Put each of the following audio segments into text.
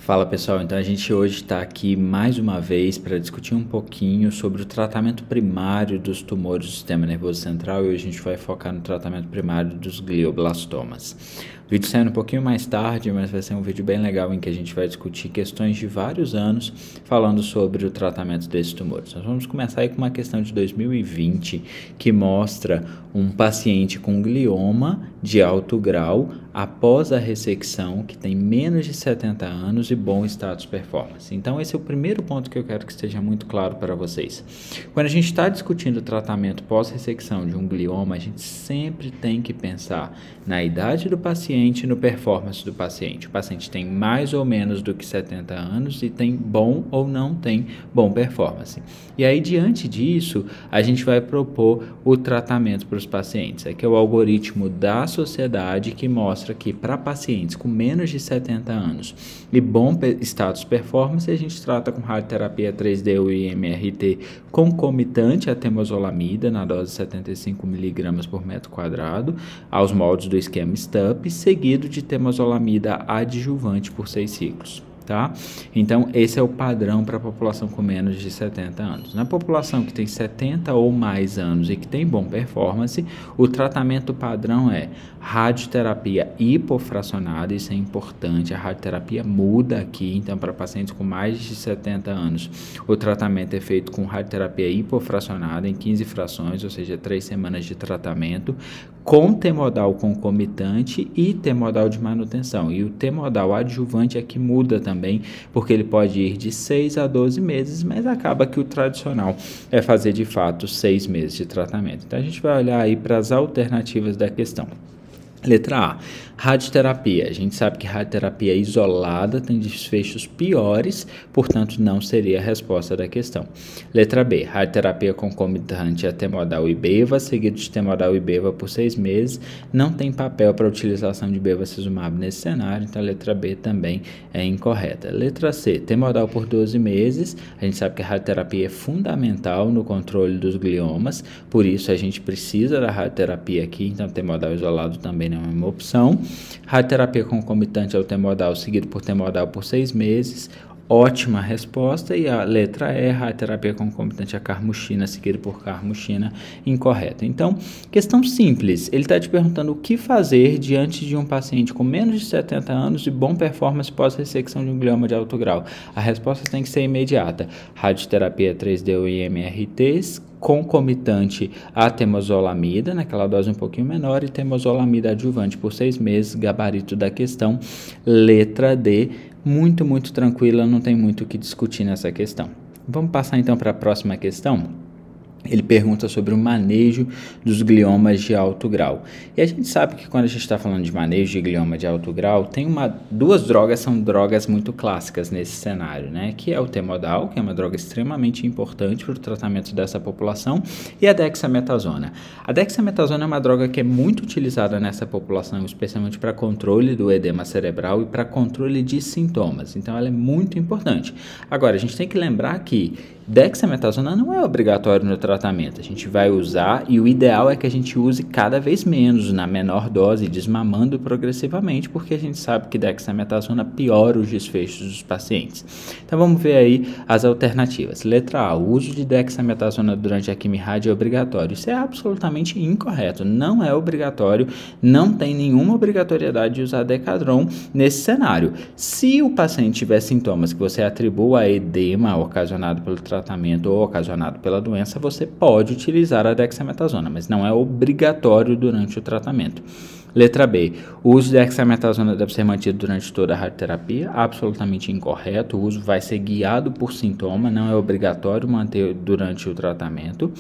Fala pessoal, então a gente hoje está aqui mais uma vez para discutir um pouquinho sobre o tratamento primário dos tumores do sistema nervoso central e hoje a gente vai focar no tratamento primário dos glioblastomas. O vídeo saindo um pouquinho mais tarde, mas vai ser um vídeo bem legal em que a gente vai discutir questões de vários anos falando sobre o tratamento desses tumores. Nós vamos começar aí com uma questão de 2020 que mostra um paciente com glioma de alto grau após a ressecção que tem menos de 70 anos e bom status performance. Então esse é o primeiro ponto que eu quero que esteja muito claro para vocês. Quando a gente está discutindo o tratamento pós-ressecção de um glioma, a gente sempre tem que pensar na idade do paciente e no performance do paciente. O paciente tem mais ou menos do que 70 anos e tem bom ou não tem bom performance. E aí, diante disso, a gente vai propor o tratamento para os pacientes. Aqui é o algoritmo da sociedade que mostra que para pacientes com menos de 70 anos e bom status performance, a gente trata com radioterapia 3D ou IMRT concomitante à temozolomida na dose de 75 mg por metro quadrado, aos moldes do esquema STUP, seguido de temozolomida adjuvante por 6 ciclos. Tá? Então, esse é o padrão para a população com menos de 70 anos. Na população que tem 70 ou mais anos e que tem bom performance, o tratamento padrão é radioterapia hipofracionada, isso é importante, a radioterapia muda aqui, então para pacientes com mais de 70 anos, o tratamento é feito com radioterapia hipofracionada em 15 frações, ou seja, 3 semanas de tratamento, com temodal concomitante e temodal de manutenção. E o temodal adjuvante é que muda também, porque ele pode ir de 6 a 12 meses, mas acaba que o tradicional é fazer de fato 6 meses de tratamento. Então a gente vai olhar aí para as alternativas da questão. Letra A, radioterapia. A gente sabe que radioterapia isolada tem desfechos piores, portanto não seria a resposta da questão. Letra B, radioterapia concomitante a temodal e beva, seguido de temodal e beva por 6 meses, não tem papel para utilização de bevacizumab nesse cenário, então a letra B também é incorreta. Letra C, temodal por 12 meses, a gente sabe que a radioterapia é fundamental no controle dos gliomas, por isso a gente precisa da radioterapia aqui, então temodal isolado também não é uma opção. Radioterapia concomitante ao temodal, seguido por temodal por 6 meses, ótima resposta. E a letra E, radioterapia concomitante a carmuchina, seguido por carmuchina, incorreta. Então, questão simples, ele está te perguntando o que fazer diante de um paciente com menos de 70 anos e bom performance pós-ressecção de um glioma de alto grau. A resposta tem que ser imediata, radioterapia 3D ou IMRTs, concomitante a temozolomida, naquela dose um pouquinho menor, e temozolomida adjuvante por 6 meses, gabarito da questão, letra D, muito tranquila, não tem muito o que discutir nessa questão. Vamos passar então para a próxima questão. Ele pergunta sobre o manejo dos gliomas de alto grau. E a gente sabe que quando a gente está falando de manejo de glioma de alto grau, tem duas drogas, são drogas muito clássicas nesse cenário, né? Que é o temodal, que é uma droga extremamente importante para o tratamento dessa população, e a dexametasona. A dexametasona é uma droga que é muito utilizada nessa população, especialmente para controle do edema cerebral e para controle de sintomas. Então, ela é muito importante. Agora, a gente tem que lembrar que dexametasona não é obrigatório no tratamento, a gente vai usar e o ideal é que a gente use cada vez menos, na menor dose, desmamando progressivamente, porque a gente sabe que dexametasona piora os desfechos dos pacientes. Então vamos ver aí as alternativas. Letra A, o uso de dexametasona durante a quimio-rádio é obrigatório. Isso é absolutamente incorreto, não é obrigatório, não tem nenhuma obrigatoriedade de usar decadron nesse cenário. Se o paciente tiver sintomas que você atribua a edema ocasionado pelo tratamento ou ocasionado pela doença, você pode utilizar a dexametasona, mas não é obrigatório durante o tratamento. Letra B, o uso de dexametasona deve ser mantido durante toda a radioterapia, absolutamente incorreto, o uso vai ser guiado por sintoma, não é obrigatório manter durante o tratamento.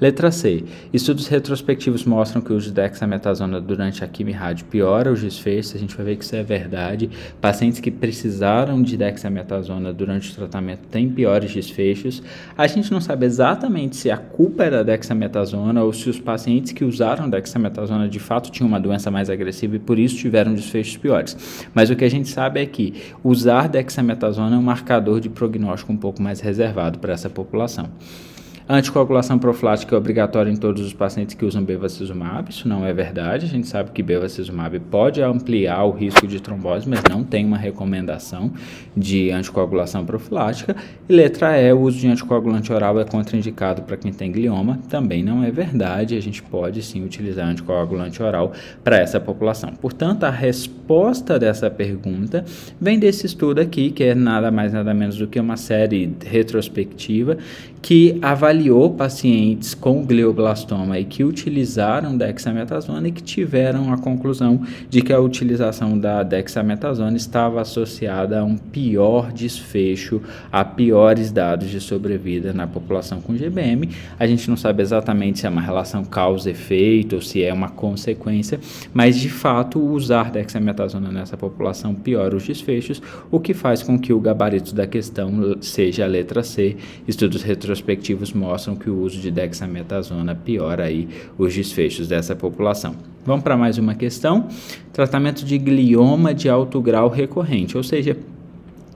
Letra C, estudos retrospectivos mostram que o uso de dexametasona durante a quimio-rádio piora os desfechos, a gente vai ver que isso é verdade, pacientes que precisaram de dexametasona durante o tratamento têm piores desfechos, a gente não sabe exatamente se a culpa é da dexametasona ou se os pacientes que usaram dexametasona de fato tinham uma doença mais agressiva e por isso tiveram desfechos piores. Mas o que a gente sabe é que usar dexametasona é um marcador de prognóstico um pouco mais reservado para essa população. A anticoagulação profilática é obrigatória em todos os pacientes que usam bevacizumab. Isso não é verdade. A gente sabe que bevacizumab pode ampliar o risco de trombose, mas não tem uma recomendação de anticoagulação profilática. E letra E, o uso de anticoagulante oral é contraindicado para quem tem glioma. Também não é verdade. A gente pode sim utilizar anticoagulante oral para essa população. Portanto, a resposta dessa pergunta vem desse estudo aqui, que é nada mais nada menos do que uma série retrospectiva que avaliou pacientes com glioblastoma e que utilizaram dexametasona e que tiveram a conclusão de que a utilização da dexametasona estava associada a um pior desfecho, a piores dados de sobrevida na população com GBM. A gente não sabe exatamente se é uma relação causa-efeito ou se é uma consequência, mas de fato usar dexametasona nessa população piora os desfechos, o que faz com que o gabarito da questão seja a letra C. Estudos retrospectivos mostram que o uso de dexametasona piora aí os desfechos dessa população. Vamos para mais uma questão. Tratamento de glioma de alto grau recorrente, ou seja,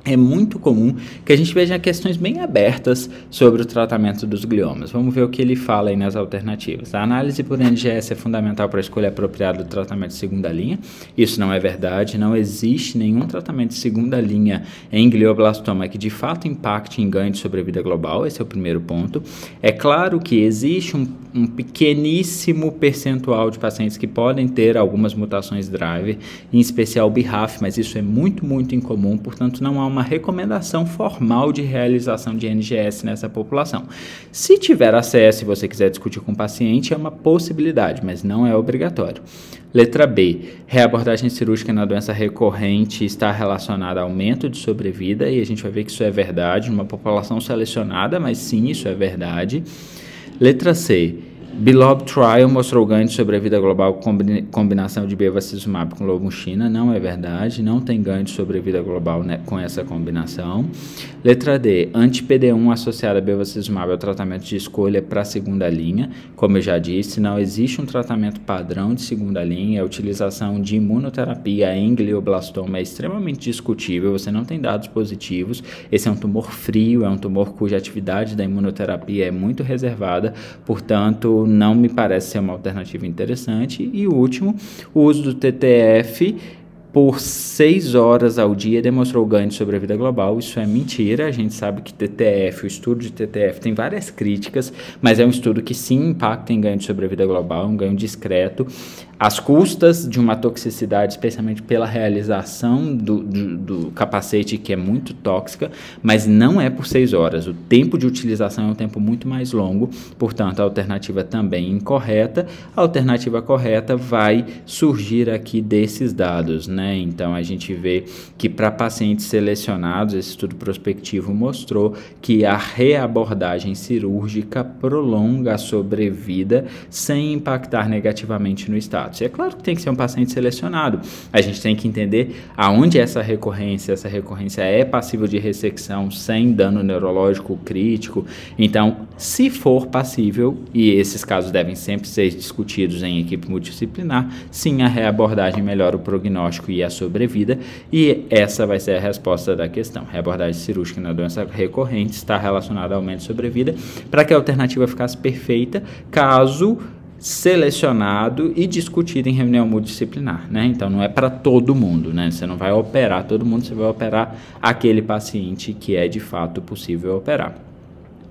é muito comum que a gente veja questões bem abertas sobre o tratamento dos gliomas. Vamos ver o que ele fala aí nas alternativas. A análise por NGS é fundamental para a escolha apropriada do tratamento de segunda linha. Isso não é verdade. Não existe nenhum tratamento de segunda linha em glioblastoma que de fato impacte em ganho de sobrevida global. Esse é o primeiro ponto. É claro que existe um pequeníssimo percentual de pacientes que podem ter algumas mutações driver, em especial BRAF, mas isso é muito, muito incomum. Portanto, não há uma recomendação formal de realização de NGS nessa população. Se tiver acesso e você quiser discutir com o paciente, é uma possibilidade, mas não é obrigatório. Letra B, reabordagem cirúrgica na doença recorrente está relacionada a aumento de sobrevida, e a gente vai ver que isso é verdade, numa população selecionada, mas sim, isso é verdade. Letra C, Belob Trial mostrou ganho de sobrevida global com combinação de bevacizumab com lomustine. Não é verdade, não tem ganho de sobrevida global, né, com essa combinação. Letra D, anti-PD1 associada a bevacizumab é o tratamento de escolha para a segunda linha. Como eu já disse, não existe um tratamento padrão de segunda linha. A utilização de imunoterapia em glioblastoma é extremamente discutível, você não tem dados positivos. Esse é um tumor frio, é um tumor cuja atividade da imunoterapia é muito reservada, portanto, não me parece ser uma alternativa interessante. E o último, o uso do TTF por 6 horas ao dia demonstrou ganho de sobrevida global. Isso é mentira. A gente sabe que TTF, o estudo de TTF tem várias críticas, mas é um estudo que sim impacta em ganho de sobrevida global, um ganho discreto, às custas de uma toxicidade, especialmente pela realização do capacete, que é muito tóxica, mas não é por 6 horas. O tempo de utilização é um tempo muito mais longo, portanto, a alternativa também incorreta. A alternativa correta vai surgir aqui desses dados, né? Então, a gente vê que para pacientes selecionados, esse estudo prospectivo mostrou que a reabordagem cirúrgica prolonga a sobrevida sem impactar negativamente no status. E é claro que tem que ser um paciente selecionado. A gente tem que entender aonde essa recorrência é passível de ressecção sem dano neurológico crítico. Então, se for passível, e esses casos devem sempre ser discutidos em equipe multidisciplinar, sim, a reabordagem melhora o prognóstico e a sobrevida, e essa vai ser a resposta da questão. Reabordagem cirúrgica na doença recorrente está relacionada ao aumento de sobrevida, para que a alternativa ficasse perfeita, caso selecionado e discutido em reunião multidisciplinar, né? Então, não é para todo mundo, né? Você não vai operar todo mundo, você vai operar aquele paciente que é de fato possível operar.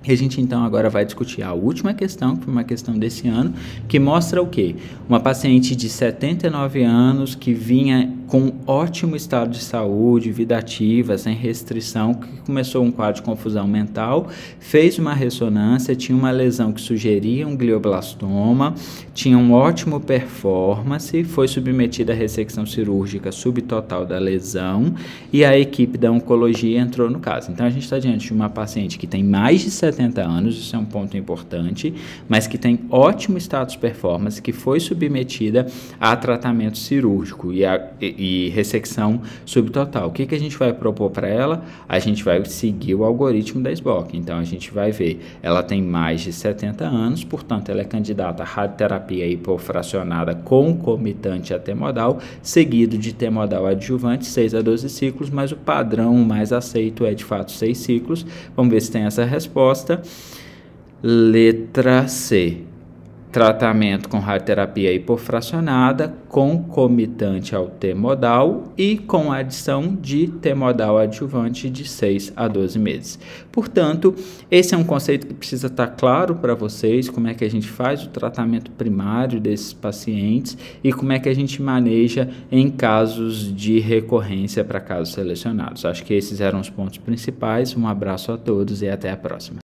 E a gente então agora vai discutir a última questão, que foi uma questão desse ano, que mostra o quê? Uma paciente de 79 anos que vinha com ótimo estado de saúde, vida ativa, sem restrição, que começou um quadro de confusão mental, fez uma ressonância, tinha uma lesão que sugeria um glioblastoma, tinha um ótimo performance, foi submetida à ressecção cirúrgica subtotal da lesão e a equipe da oncologia entrou no caso. Então a gente está diante de uma paciente que tem mais de 70 anos, isso é um ponto importante, mas que tem ótimo status performance, que foi submetida a tratamento cirúrgico e ressecção subtotal. O que a gente vai propor para ela? A gente vai seguir o algoritmo da SBOC. Então, a gente vai ver, ela tem mais de 70 anos, portanto, ela é candidata a radioterapia hipofracionada concomitante a temodal, seguido de temodal adjuvante, 6 a 12 ciclos, mas o padrão mais aceito é, de fato, 6 ciclos. Vamos ver se tem essa resposta. Letra C. Tratamento com radioterapia hipofracionada, concomitante ao T-modal e com adição de T-modal adjuvante de 6 a 12 meses. Portanto, esse é um conceito que precisa estar claro para vocês, como é que a gente faz o tratamento primário desses pacientes e como é que a gente maneja em casos de recorrência para casos selecionados. Acho que esses eram os pontos principais. Um abraço a todos e até a próxima.